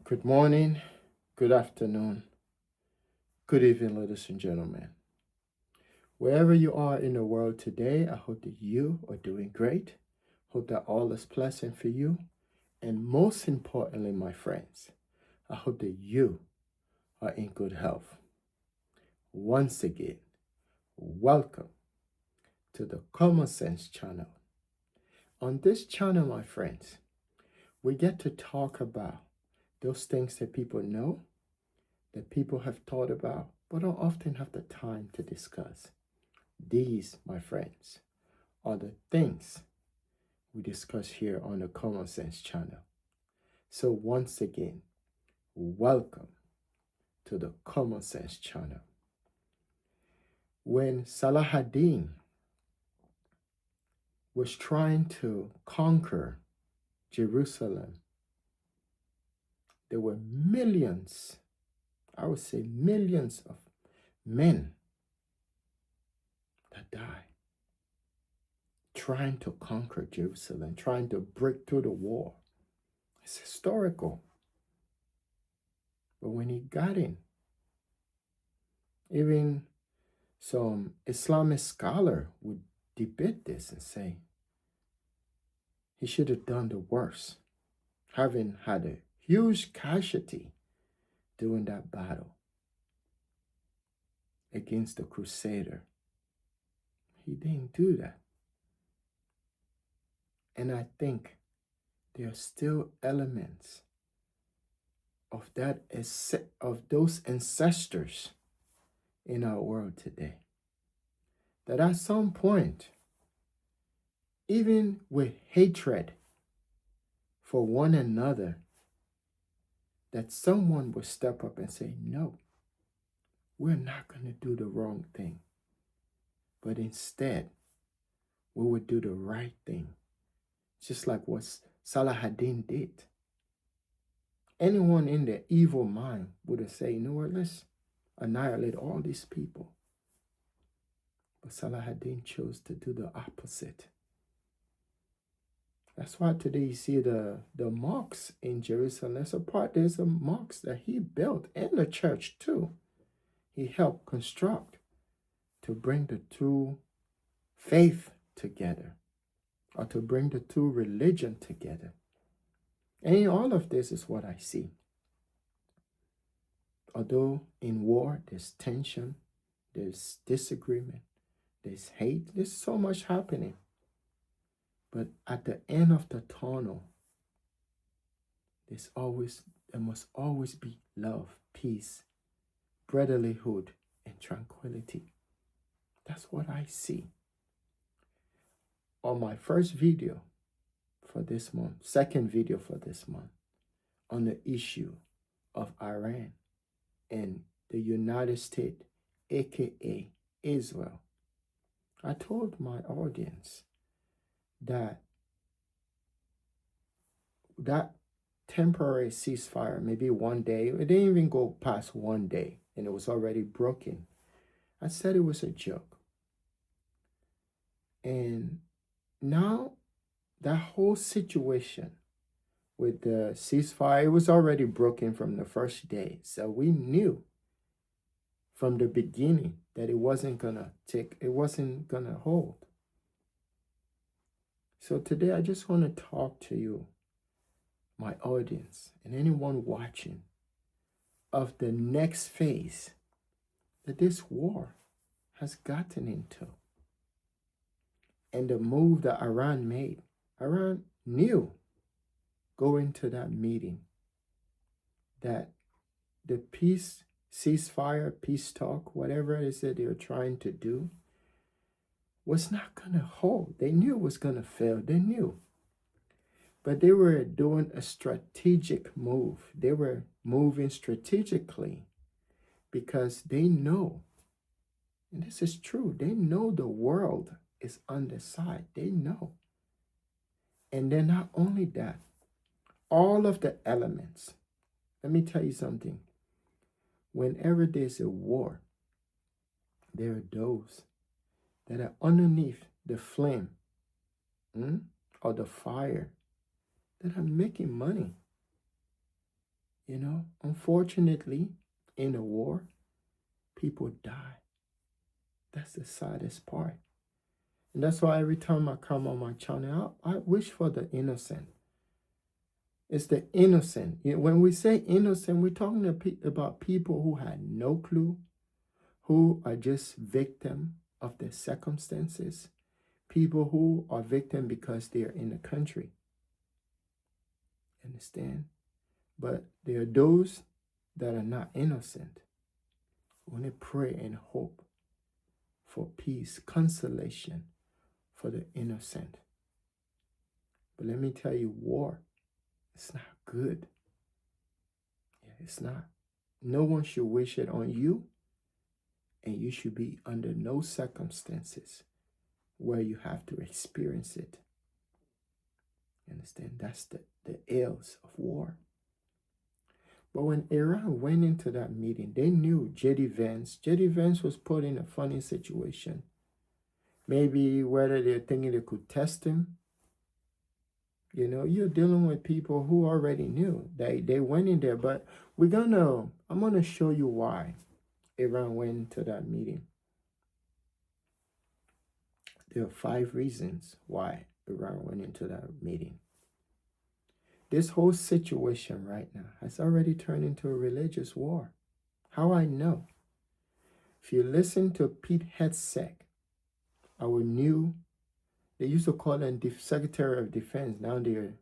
Good morning, good afternoon, good evening, ladies and gentlemen. Wherever you are in the world today, I hope that you are doing great. Hope that all is pleasant for you. And most importantly, my friends, I hope that you are in good health. Once again, welcome to the Common Sense channel. On this channel, my friends, we get to talk about those things that people know, that people have thought about, but don't often have the time to discuss. These, my friends, are the things we discuss here on the Common Sense channel. So once again, welcome to the Common Sense channel. When Salahuddin was trying to conquer Jerusalem, there were millions, I would say millions of men that died trying to conquer Jerusalem, trying to break through the wall. It's historical. But when he got in, even some Islamic scholar would debate this and say he should have done the worst, having had a huge casualty during that battle against the Crusader. He didn't do that. And I think there are still elements of that of those ancestors in our world today. That at some point, even with hatred for one another, that someone will step up and say, no, we're not going to do the wrong thing. But instead, we would do the right thing. Just like what Salahuddin did. Anyone in their evil mind would have said, you know what, let's annihilate all these people. But Salahuddin chose to do the opposite. That's why today you see the mosques in Jerusalem. There's a mosque that he built, and the church too. He helped construct to bring the two faith together, or to bring the two religion together. And in all of this is what I see. Although in war there's tension, there's disagreement, there's hate, there's so much happening. But at the end of the tunnel, there must always be love, peace, brotherlyhood, and tranquility. That's what I see. On my first video for this month, second video for this month, on the issue of Iran and the United States, aka Israel, I told my audience that temporary ceasefire, maybe one day, it didn't even go past one day, and it was already broken. I said it was a joke. And now that whole situation with the ceasefire, it was already broken from the first day. So we knew from the beginning that it wasn't gonna hold. So today I just want to talk to you, my audience, and anyone watching, of the next phase that this war has gotten into. And the move that Iran made. Iran knew going to that meeting that the ceasefire, peace talk, whatever it is that they're trying to do, was not going to hold. They knew it was going to fail. They knew. But they were doing a strategic move. They were moving strategically because they know, and this is true, they know the world is on their side. They know. And then not only that, all of the elements. Let me tell you something. Whenever there's a war, there are those that are underneath the flame or the fire that are making money. You know, unfortunately, in a war, people die. That's the saddest part. And that's why every time I come on my channel, I wish for the innocent. It's the innocent. When we say innocent, we're talking about people who had no clue, who are just victim of their circumstances, people who are victim because they're in the country. Understand? But there are those that are not innocent. We want to pray and hope for peace, consolation for the innocent. But let me tell you, war, it's not good. Yeah, it's not. No one should wish it on you, and you should be under no circumstances where you have to experience it. You understand? That's the ills of war. But when Iran went into that meeting, they knew J.D. Vance was put in a funny situation. Maybe whether they're thinking they could test him. You know, you're dealing with people who already knew. They went in there, but I'm gonna show you why Iran went into that meeting. There are 5 reasons why Iran went into that meeting. This whole situation right now has already turned into a religious war. How I know? If you listen to Pete Hegseth, our new, they used to call him Secretary of Defense, now they're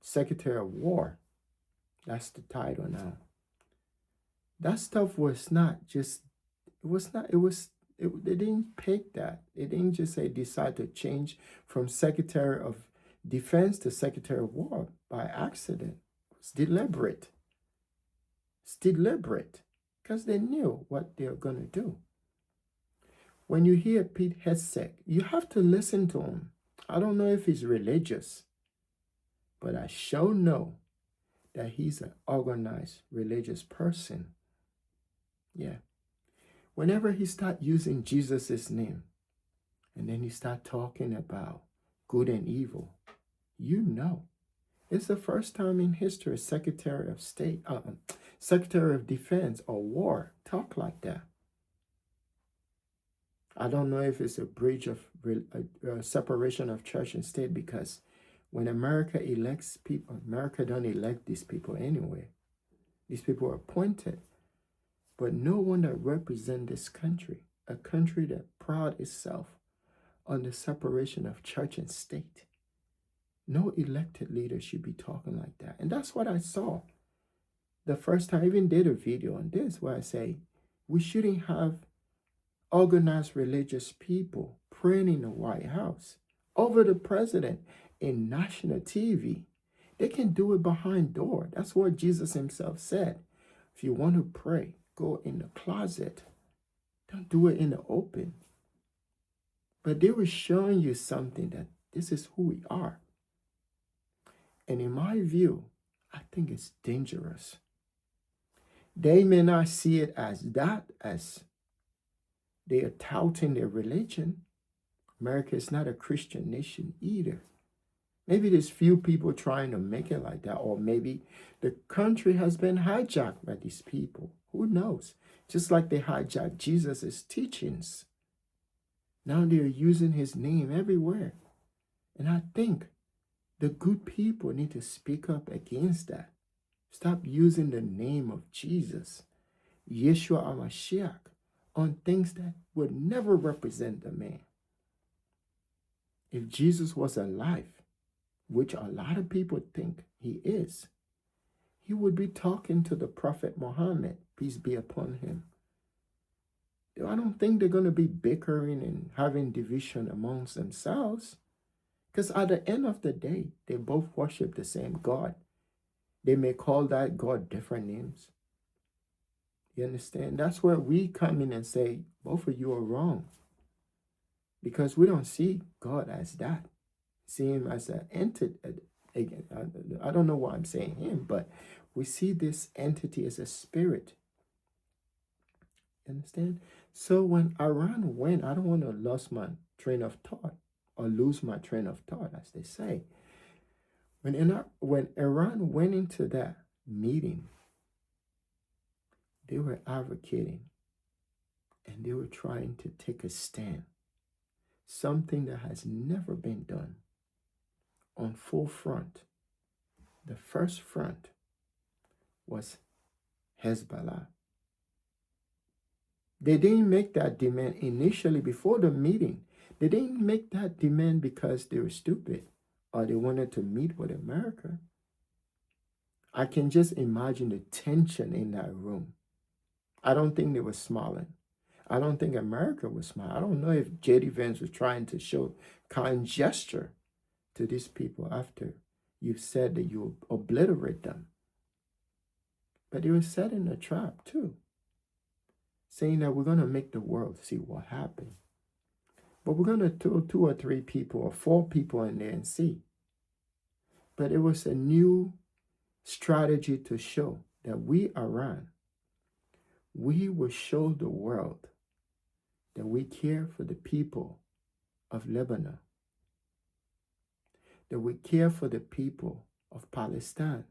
Secretary of War. That's the title now. That stuff was not just, they didn't pick that. They didn't just say decide to change from Secretary of Defense to Secretary of War by accident. It's deliberate. It's deliberate because they knew what they were going to do. When you hear Pete Hegseth, you have to listen to him. I don't know if he's religious, but I sure know that he's an organized religious person. Yeah. Whenever he start using Jesus' name, and then he start talking about good and evil, you know, it's the first time in history Secretary of State, Secretary of Defense or War talk like that. I don't know if it's a breach of separation of church and state, because when America elects people, America don't elect these people anyway. These people are appointed. But no one that represents this country, a country that proud itself on the separation of church and state. No elected leader should be talking like that. And that's what I saw. The first time I even did a video on this where I say, we shouldn't have organized religious people praying in the White House over the president in national TV. They can do it behind door. That's what Jesus himself said. If you want to pray, go in the closet. Don't do it in the open. But they were showing you something that this is who we are. And in my view, I think it's dangerous. They may not see it as that, as they are touting their religion. America is not a Christian nation either. Maybe there's few people trying to make it like that, or maybe the country has been hijacked by these people. Who knows? Just like they hijacked Jesus' teachings. Now they're using his name everywhere. And I think the good people need to speak up against that. Stop using the name of Jesus, Yeshua HaMashiach, on things that would never represent the man. If Jesus was alive, which a lot of people think he is, he would be talking to the Prophet Muhammad, peace be upon him. I don't think they're going to be bickering and having division amongst themselves, because at the end of the day, they both worship the same God. They may call that God different names. You understand? That's where we come in and say, both of you are wrong. Because we don't see God as that. See him as an entity. Again, I don't know why I'm saying him, but we see this entity as a spirit. You understand? So when Iran went, I don't want to lose my train of thought, or lose my train of thought, as they say. When Iran went into that, meeting, they were advocating and they were trying to take a stand, something that has never been done on full front. The first front was Hezbollah. They didn't make that demand initially before the meeting. They didn't make that demand because they were stupid or they wanted to meet with America. I can just imagine the tension in that room. I don't think they were smiling. I don't think America was smiling. I don't know if J.D. Vance was trying to show kind gesture to these people after you said that you obliterate them. But they were setting a trap too, saying that we're going to make the world see what happened. But we're going to throw 2 or 3 people or 4 people in there and see. But it was a new strategy to show that we, Iran, we will show the world that we care for the people of Lebanon, that we care for the people of Palestine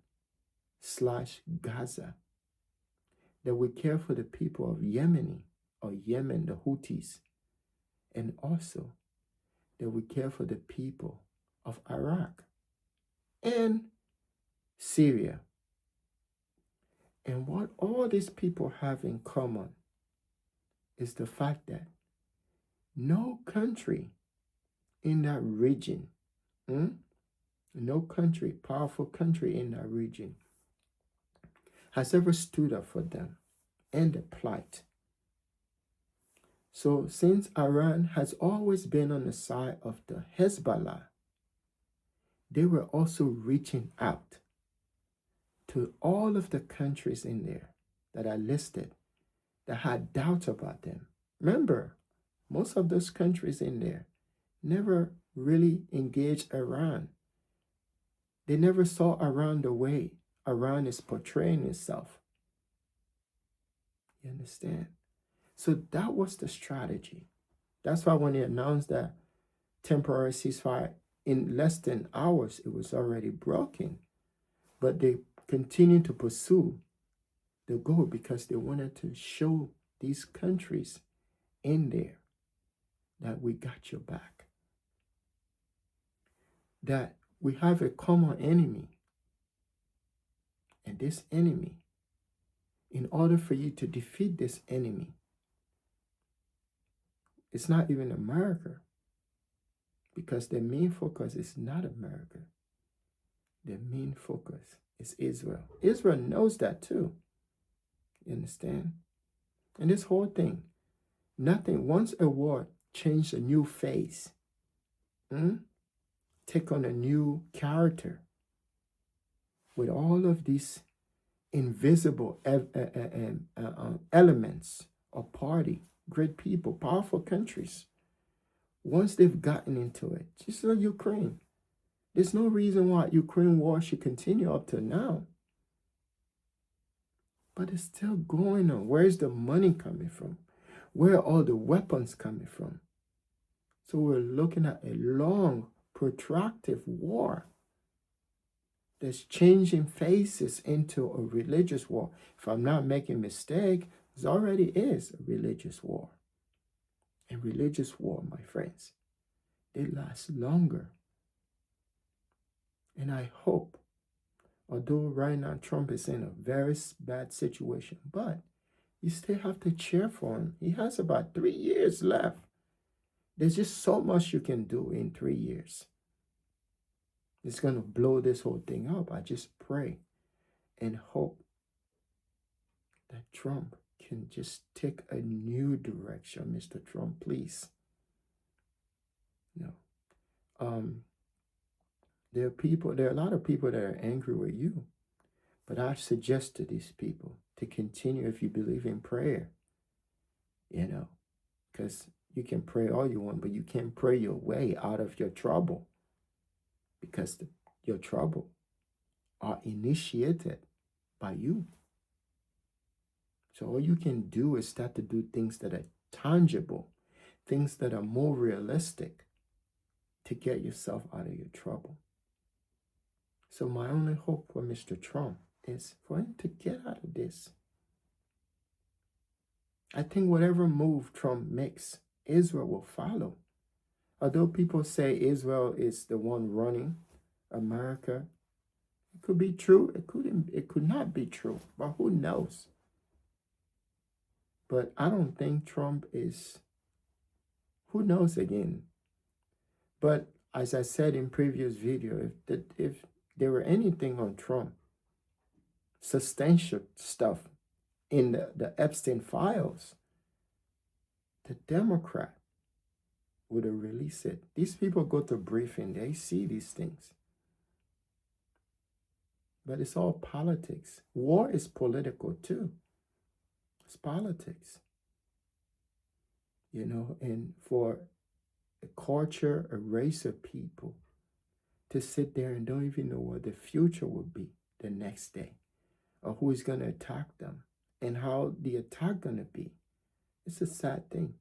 / Gaza, that we care for the people of Yemen, the Houthis, and also that we care for the people of Iraq and Syria. And what all these people have in common is the fact that no country in that region, no country, powerful country in that region, has ever stood up for them and their plight. So since Iran has always been on the side of the Hezbollah, they were also reaching out to all of the countries in there that are listed that had doubts about them. Remember, most of those countries in there never really engaged Iran. They never saw Iran the way Iran is portraying itself. You understand? So that was the strategy. That's why when they announced that temporary ceasefire, in less than hours, it was already broken. But they continued to pursue the goal because they wanted to show these countries in there that we got your back, that we have a common enemy. And this enemy, in order for you to defeat this enemy, it's not even America, because their main focus is not America. Their main focus is Israel. Israel knows that too. You understand? And this whole thing, nothing, once a war changed a new face, take on a new character with all of these invisible elements of party, great people, powerful countries. Once they've gotten into it, just like Ukraine, there's no reason why Ukraine war should continue up to now. But it's still going on. Where's the money coming from? Where are all the weapons coming from? So we're looking at a long, protracted war that's changing faces into a religious war. If I'm not making a mistake, it already is a religious war. And religious war, my friends, they last longer. And I hope, although right now Trump is in a very bad situation, but you still have to cheer for him. He has about 3 years left. There's just so much you can do in 3 years. It's going to blow this whole thing up. I just pray and hope that Trump can just take a new direction. Mr. Trump, please. No. There are a lot of people that are angry with you. But I suggest to these people to continue if you believe in prayer. Because you can pray all you want, but you can't pray your way out of your trouble. Because your trouble are initiated by you. So all you can do is start to do things that are tangible, things that are more realistic to get yourself out of your trouble. So my only hope for Mr. Trump is for him to get out of this. I think whatever move Trump makes, Israel will follow. Although people say Israel is the one running America, it could be true. It could not be true. But who knows? But I don't think Trump is. Who knows again? But as I said in previous video, if there were anything on Trump, substantial stuff in the Epstein files, the Democrat would have released it. These people go to briefing, they see these things. But it's all politics. War is political too. It's politics. You know, and for a culture, a race of people to sit there and don't even know what the future will be the next day, or who is going to attack them, and how the attack going to be. It's a sad thing.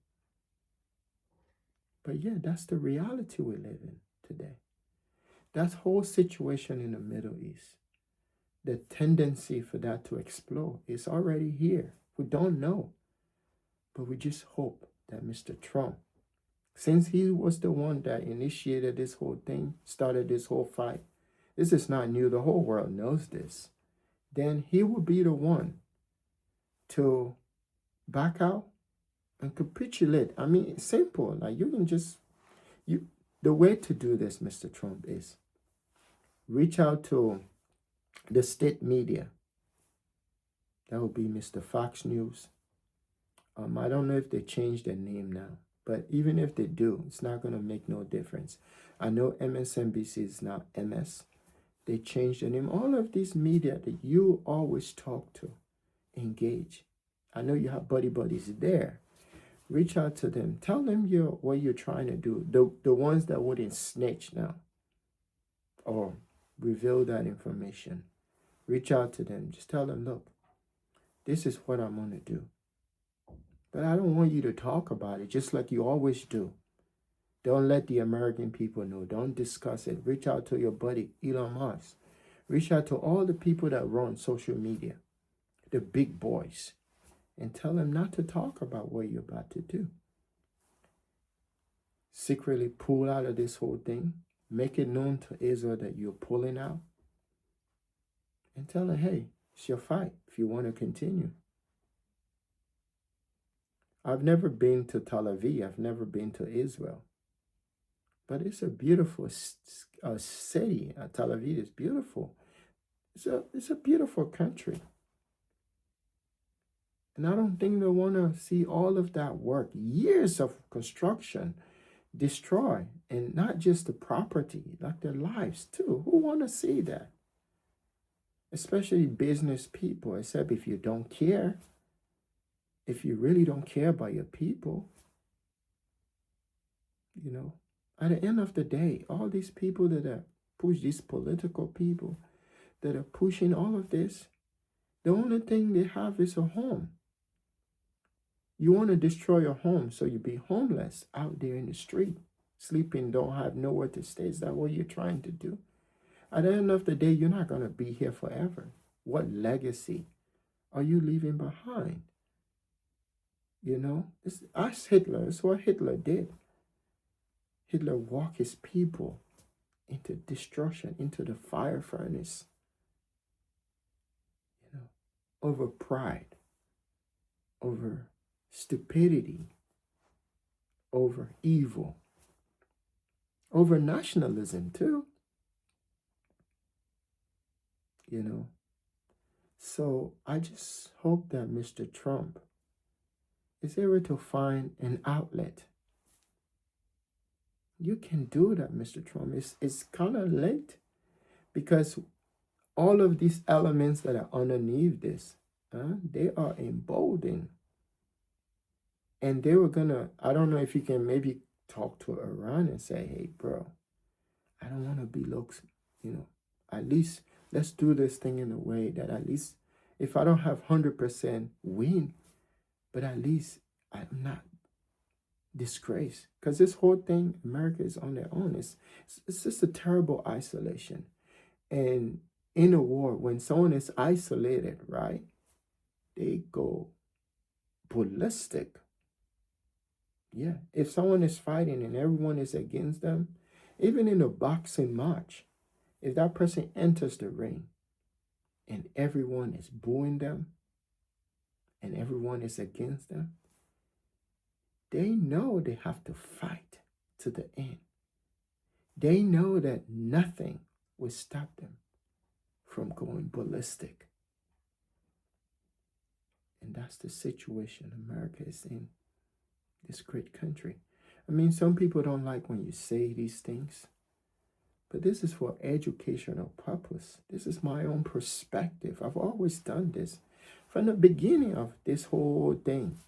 But yeah, that's the reality we live in today. That whole situation in the Middle East, the tendency for that to explode is already here. We don't know. But we just hope that Mr. Trump, since he was the one that initiated this whole thing, started this whole fight, this is not new. The whole world knows this. Then he will be the one to back out and capitulate. I mean, it's simple. Like you can just, the way to do this, Mr. Trump, is reach out to the state media. That would be Mr. Fox News. I don't know if they changed their name now, but even if they do, it's not going to make no difference. I know MSNBC is now MS. They changed the name. All of these media that you always talk to, engage. I know you have buddies there. Reach out to them. Tell them what you're trying to do. The ones that wouldn't snitch now or reveal that information. Reach out to them. Just tell them, look, this is what I'm going to do. But I don't want you to talk about it just like you always do. Don't let the American people know. Don't discuss it. Reach out to your buddy, Elon Musk. Reach out to all the people that run social media, the big boys, and tell them not to talk about what you're about to do. Secretly pull out of this whole thing. Make it known to Israel that you're pulling out. And tell them, hey, it's your fight if you want to continue. I've never been to Tel Aviv. I've never been to Israel. But it's a beautiful city. Tel Aviv is beautiful. It's a beautiful country. And I don't think they want to see all of that work, years of construction, destroy. And not just the property, like their lives too. Who want to see that? Especially business people, except if you don't care. If you really don't care about your people, you know, at the end of the day, all these people that are these political people that are pushing all of this, the only thing they have is a home. You want to destroy your home so you be homeless out there in the street, sleeping, don't have nowhere to stay. Is that what you're trying to do? At the end of the day, you're not going to be here forever. What legacy are you leaving behind? You know, ask Hitler. It's what Hitler did. Hitler walked his people into destruction, into the fire furnace. You know, over pride, over stupidity, over evil, over nationalism too. You know, so I just hope that Mr. Trump is able to find an outlet. You can do that, Mr. Trump. It's kind of late because all of these elements that are underneath this, they are emboldened. And they were gonna, I don't know if you can maybe talk to Iran and say, hey, bro, I don't want to be looks, you know, at least let's do this thing in a way that at least if I don't have 100% win, but at least I'm not disgraced. Because this whole thing, America is on their own. It's just a terrible isolation. And in a war, when someone is isolated, right, they go ballistic. Yeah, if someone is fighting and everyone is against them, even in a boxing match, if that person enters the ring and everyone is booing them and everyone is against them, they know they have to fight to the end. They know that nothing will stop them from going ballistic. And that's the situation America is in, this great country. I mean, some people don't like when you say these things, but this is for educational purpose. This is my own perspective. I've always done this. From the beginning of this whole thing,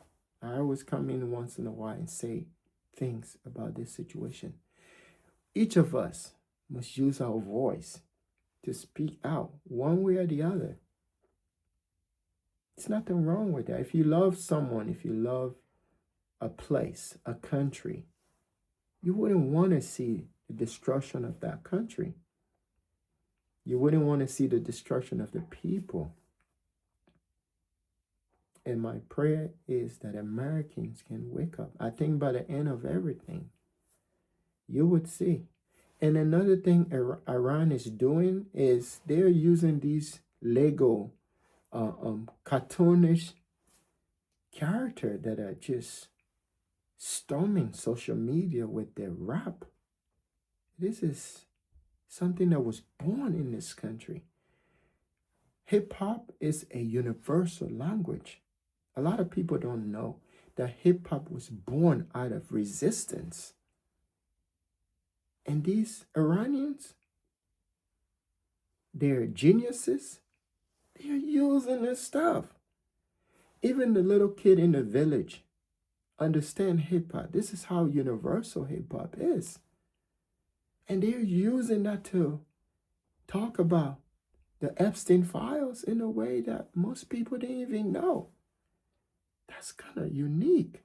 I always come in once in a while and say things about this situation. Each of us must use our voice to speak out one way or the other. There's nothing wrong with that. If you love someone, if you love a place, a country, you wouldn't want to see the destruction of that country. You wouldn't want to see the destruction of the people. And my prayer is that Americans can wake up. I think by the end of everything, you would see. And another thing Iran is doing is they're using these Lego cartoonish characters that are just storming social media with their rap. This is something that was born in this country. Hip hop is a universal language. A lot of people don't know that hip hop was born out of resistance. And these Iranians, they're geniuses. They're using this stuff. Even the little kid in the village understand hip hop. This is how universal hip hop is. And they're using that to talk about the Epstein files in a way that most people didn't even know. That's kind of unique.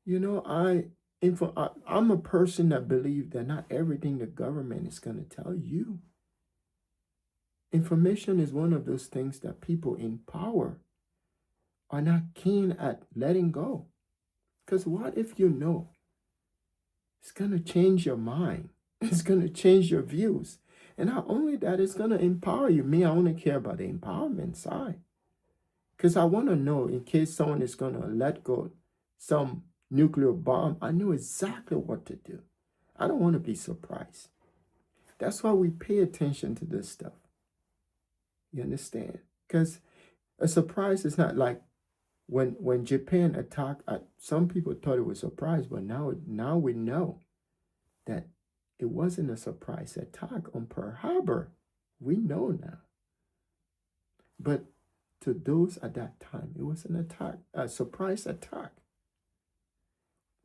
You know, I'm a person that believes that not everything the government is going to tell you. Information is one of those things that people in power are not keen at letting go. Because what if you know? It's going to change your mind. It's going to change your views. And not only that, it's going to empower you. Me, I only care about the empowerment side. Because I want to know, in case someone is going to let go some nuclear bomb, I know exactly what to do. I don't want to be surprised. That's why we pay attention to this stuff. You understand? Because a surprise is not like when Japan attacked. Some people thought it was a surprise, but now we know that it wasn't a surprise attack on Pearl Harbor. We know now. But to those at that time, it was an attack, a surprise attack.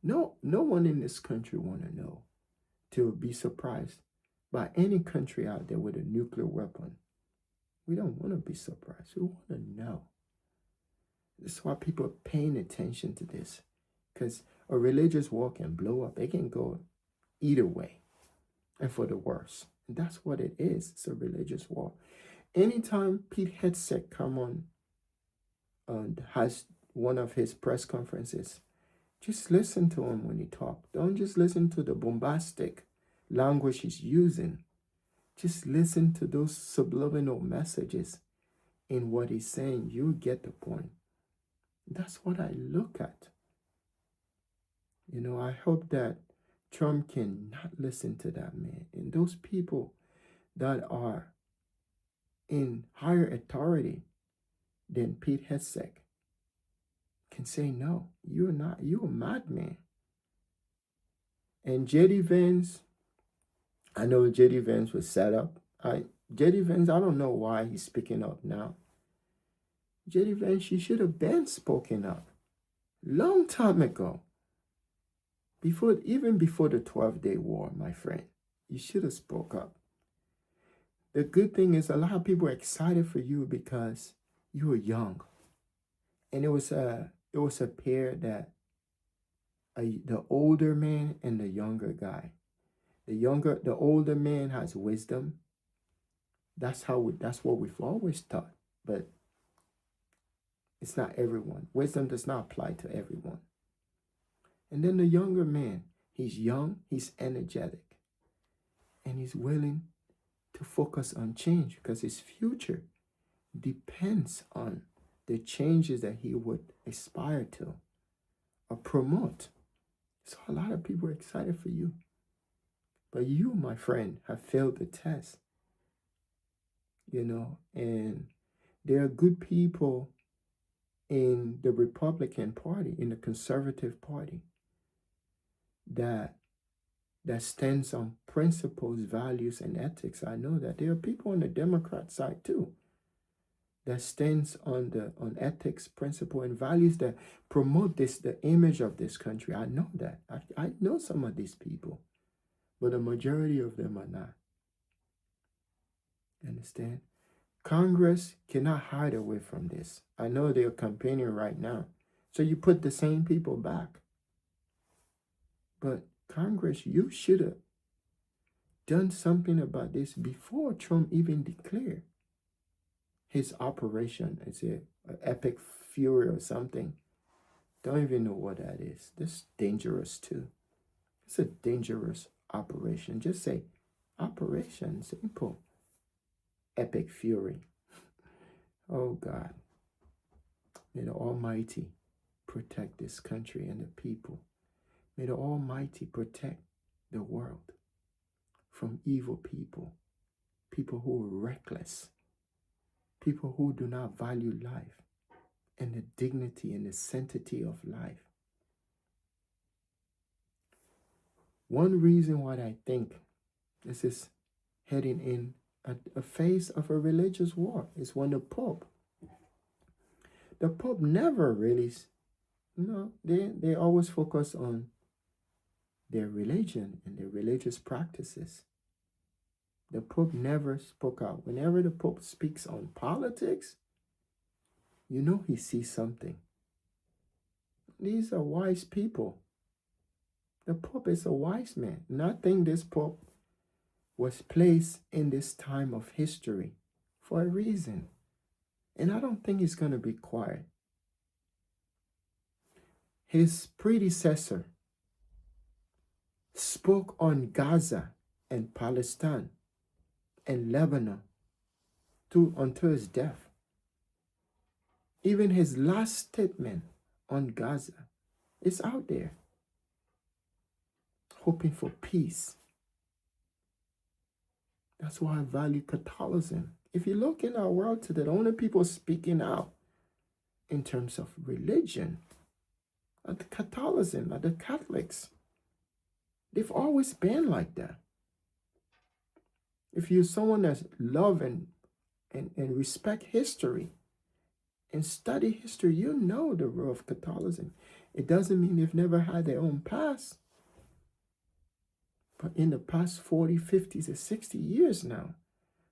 No one in this country want to know, to be surprised by any country out there with a nuclear weapon. We don't want to be surprised. We want to know. This is why people are paying attention to this. Because a religious war can blow up. It can go either way. And for the worse. And that's what it is. It's a religious war. Anytime Pete Hegseth come on and has one of his press conferences, just listen to him when he talks. Don't just listen to the bombastic language he's using. Just listen to those subliminal messages in what he's saying. You get the point. That's what I look at. You know, I hope that Trump can not listen to that man. And those people that are in higher authority than Pete Hegseth can say, no, you're not, you're a madman. And JD Vance, I know JD Vance was set up. JD Vance, I don't know why he's speaking up now. JD Vance, she should have been spoken up long time ago. Even before the 12-day war, my friend, you should have spoke up. The good thing is a lot of people are excited for you because you were young. And it was a pair that the older man and the younger guy. The older man has wisdom. That's what we've always taught. But it's not everyone. Wisdom does not apply to everyone. And then the younger man, he's young, he's energetic, and he's willing to focus on change because his future depends on the changes that he would aspire to or promote. So a lot of people are excited for you. But you, my friend, have failed the test. And there are good people in the Republican Party, in the Conservative Party, that stands on principles, values, and ethics. I know that there are people on the Democrat side too that stands on ethics, principle, and values that promote the image of this country. I know that. I know some of these people, but the majority of them are not. Understand? Congress cannot hide away from this. I know they're campaigning right now. So you put the same people back. But Congress, you should have done something about this before Trump even declared his operation. It's an epic fury or something. Don't even know what that is. That's dangerous too. It's a dangerous operation. Just say operation, simple. Epic fury. Oh God. May the Almighty protect this country and the people. May the Almighty protect the world from evil people, people who are reckless, people who do not value life and the dignity and the sanctity of life. One reason why I think this is heading in a phase of a religious war is when the Pope never really, they always focus on their religion and their religious practices. The Pope never spoke out. Whenever the Pope speaks on politics, he sees something. These are wise people. The Pope is a wise man. And I think this Pope was placed in this time of history for a reason. And I don't think he's going to be quiet. His predecessor spoke on Gaza and Palestine and Lebanon until his death. Even his last statement on Gaza is out there, hoping for peace. That's why I value Catholicism. If you look in our world today, the only people speaking out in terms of religion are the Catholicism, are the Catholics. They've always been like that. If you're someone that love and respect history and study history, you know the role of Catholicism. It doesn't mean they've never had their own past. But in the past 40, 50 to 60 years now,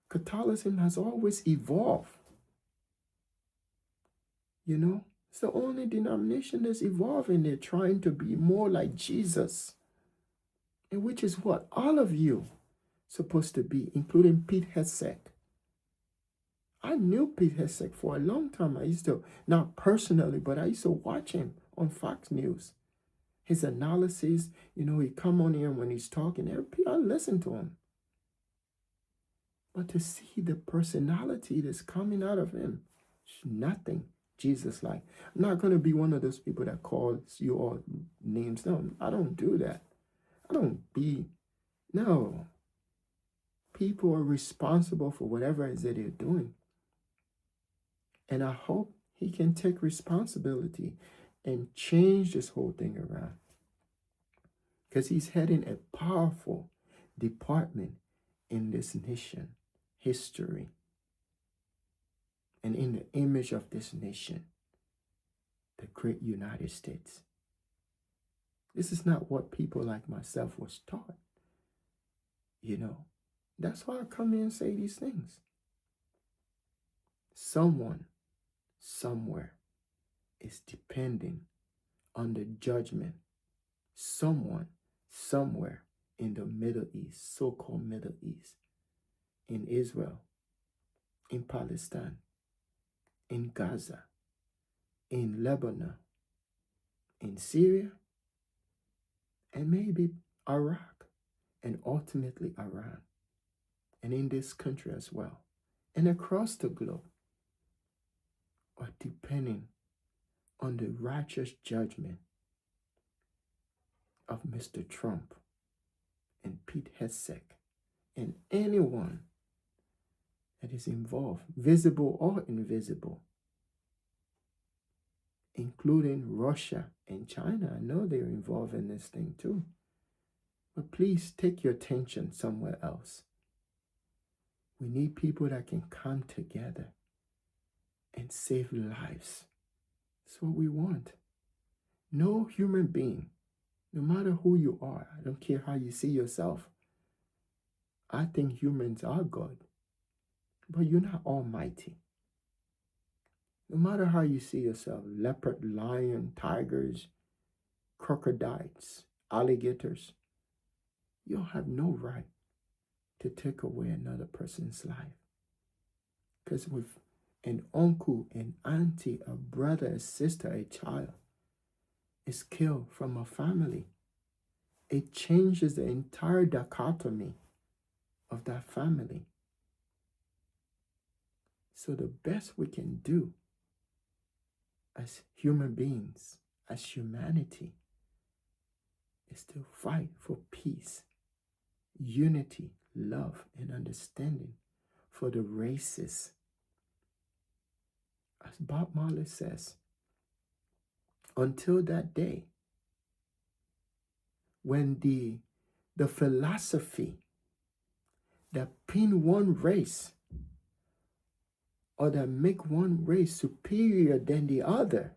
Catholicism has always evolved. It's the only denomination that's evolving. They're trying to be more like Jesus. And which is what all of you supposed to be, including Pete Hegseth. I knew Pete Hegseth for a long time. I used to, not personally, but I used to watch him on Fox News. His analysis, he come on here when he's talking, I listen to him. But to see the personality that's coming out of him, nothing Jesus-like. I'm not going to be one of those people that calls you all names. No, I don't do that. No. People are responsible for whatever it is that they're doing. And I hope he can take responsibility and change this whole thing around. Because he's heading a powerful department in this nation, history, and in the image of this nation, the great United States. This is not what people like myself was taught. That's why I come here and say these things. Someone, somewhere, is depending on the judgment. Someone, somewhere, in the Middle East, so-called Middle East, in Israel, in Palestine, in Gaza, in Lebanon, in Syria, and maybe Iraq, and ultimately Iran, and in this country as well, and across the globe, are depending on the righteous judgment of Mr. Trump and Pete Hegseth and anyone that is involved, visible or invisible, including Russia and China. I know they're involved in this thing too. But please take your attention somewhere else. We need people that can come together and save lives. That's what we want. No human being, no matter who you are, I don't care how you see yourself. I think humans are God, but you're not almighty. No matter how you see yourself, leopard, lion, tigers, crocodiles, alligators, you don't have no right to take away another person's life. Because with an uncle, an auntie, a brother, a sister, a child is killed from a family, it changes the entire dichotomy of that family. So the best we can do as human beings, as humanity, is to fight for peace, unity, love, and understanding for the races. As Bob Marley says, until that day when the philosophy that pin one race or that make one race superior than the other,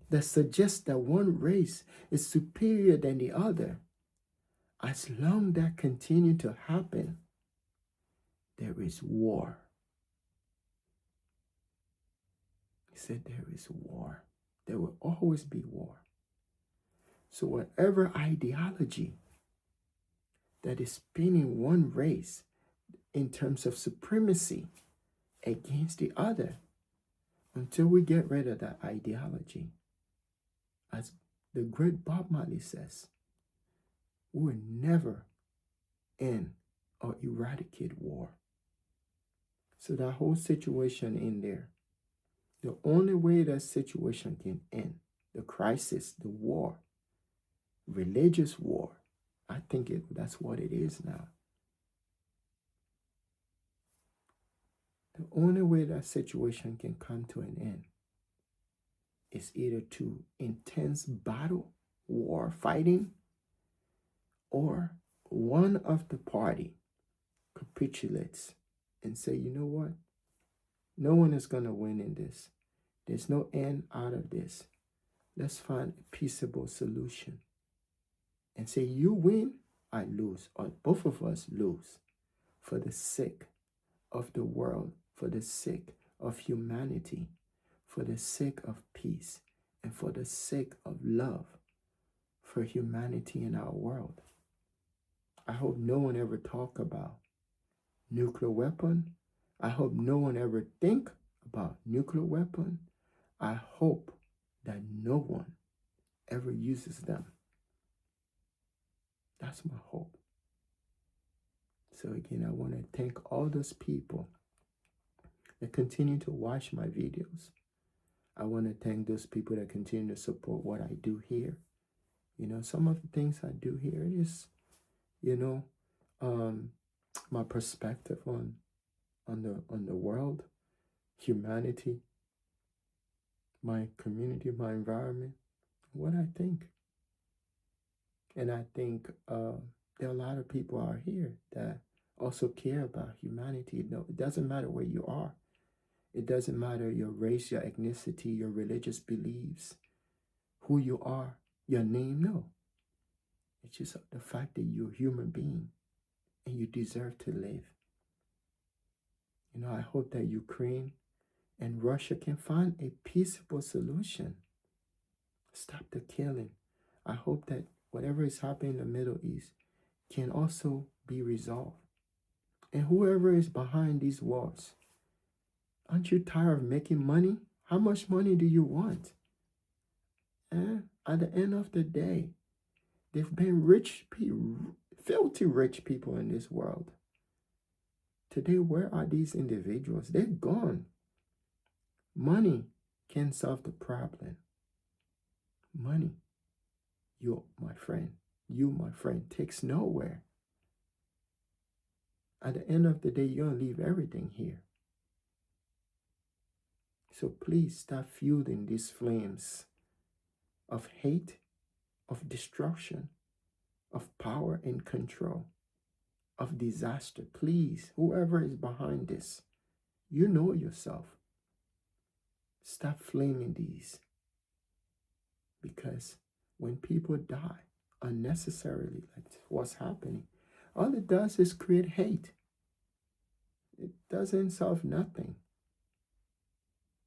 that suggests that one race is superior than the other, as long that continue to happen, there is war. He said there is war. There will always be war. So whatever ideology that is pinning one race in terms of supremacy against the other, until we get rid of that ideology, as the great Bob Marley says, we will never end or eradicate war. So that whole situation in there, the only way that situation can end, the crisis, the war, religious war, I think that's what it is now. The only way that situation can come to an end is either to intense battle, war, fighting, or one of the party capitulates and say, you know what? No one is going to win in this. There's no end out of this. Let's find a peaceable solution. And say, you win, I lose, or both of us lose, for the sake of the world, for the sake of humanity, for the sake of peace, and for the sake of love for humanity in our world. I hope no one ever talk about nuclear weapon. I hope no one ever think about nuclear weapon. I hope that no one ever uses them. That's my hope. So again, I want to thank all those people that continue to watch my videos. I want to thank those people that continue to support what I do here. You know, some of the things I do here is, you know, my perspective on the world, humanity, my community, my environment, what I think. And I think there are a lot of people out here that also care about humanity. No, it doesn't matter where you are. It doesn't matter your race, your ethnicity, your religious beliefs, who you are, your name. No. It's just the fact that you're a human being and you deserve to live. You know, I hope that Ukraine and Russia can find a peaceable solution. Stop the killing. I hope that whatever is happening in the Middle East can also be resolved. And whoever is behind these wars, aren't you tired of making money? How much money do you want? At the end of the day, there've been filthy rich people in this world. Today, where are these individuals? They're gone. Money can't solve the problem. Money, you, my friend, takes nowhere. At the end of the day, you're going to leave everything here. So please stop fueling these flames of hate, of destruction, of power and control, of disaster. Please, whoever is behind this, you know yourself. Stop flaming these. Because when people die unnecessarily, like what's happening, all it does is create hate. It doesn't solve nothing.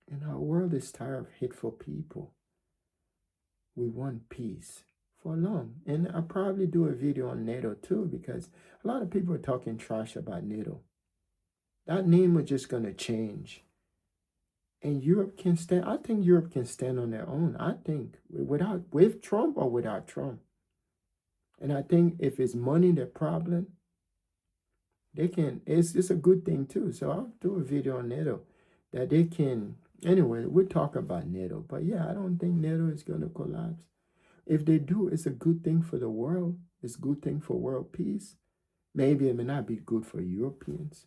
And our world is tired of hateful people. We want peace for long. And I'll probably do a video on NATO too, because a lot of people are talking trash about NATO. That name is just going to change. And Europe can stand, I think Europe can stand on their own. I think with Trump or without Trump. And I think if it's money their problem, they can, it's a good thing too. So I'll do a video on NATO that they can, anyway, we'll talk about NATO. But yeah, I don't think NATO is going to collapse. If they do, it's a good thing for the world. It's a good thing for world peace. Maybe it may not be good for Europeans.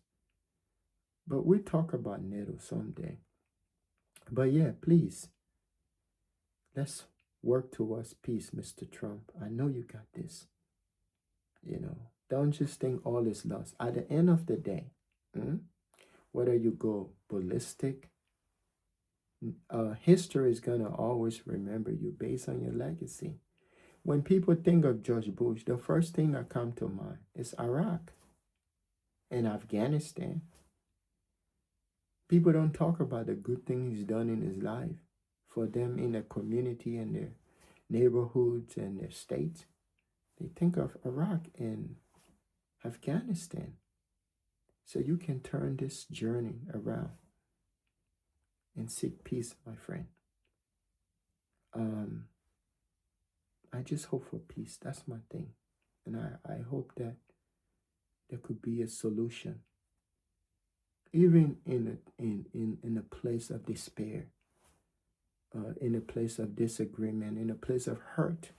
But we'll talk about NATO someday. But yeah, please, let's work towards peace, Mr. Trump. I know you got this. You know, don't just think all is lost. At the end of the day, whether you go ballistic, history is going to always remember you based on your legacy. When people think of George Bush, the first thing that comes to mind is Iraq and Afghanistan. People don't talk about the good things he's done in his life for them in the community and their neighborhoods and their states. They think of Iraq and Afghanistan. So you can turn this journey around and seek peace, my friend. I just hope for peace. That's my thing. And I hope that there could be a solution. Even in a place of despair, in a place of disagreement, in a place of hurt,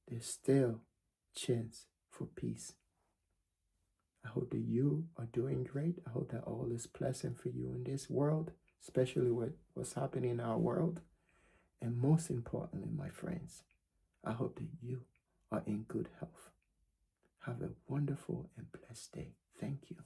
there's still chance for peace. I hope that you are doing great. I hope that all is pleasant for you in this world, especially with what's happening in our world. And most importantly, my friends, I hope that you are in good health. Have a wonderful and blessed day. Thank you.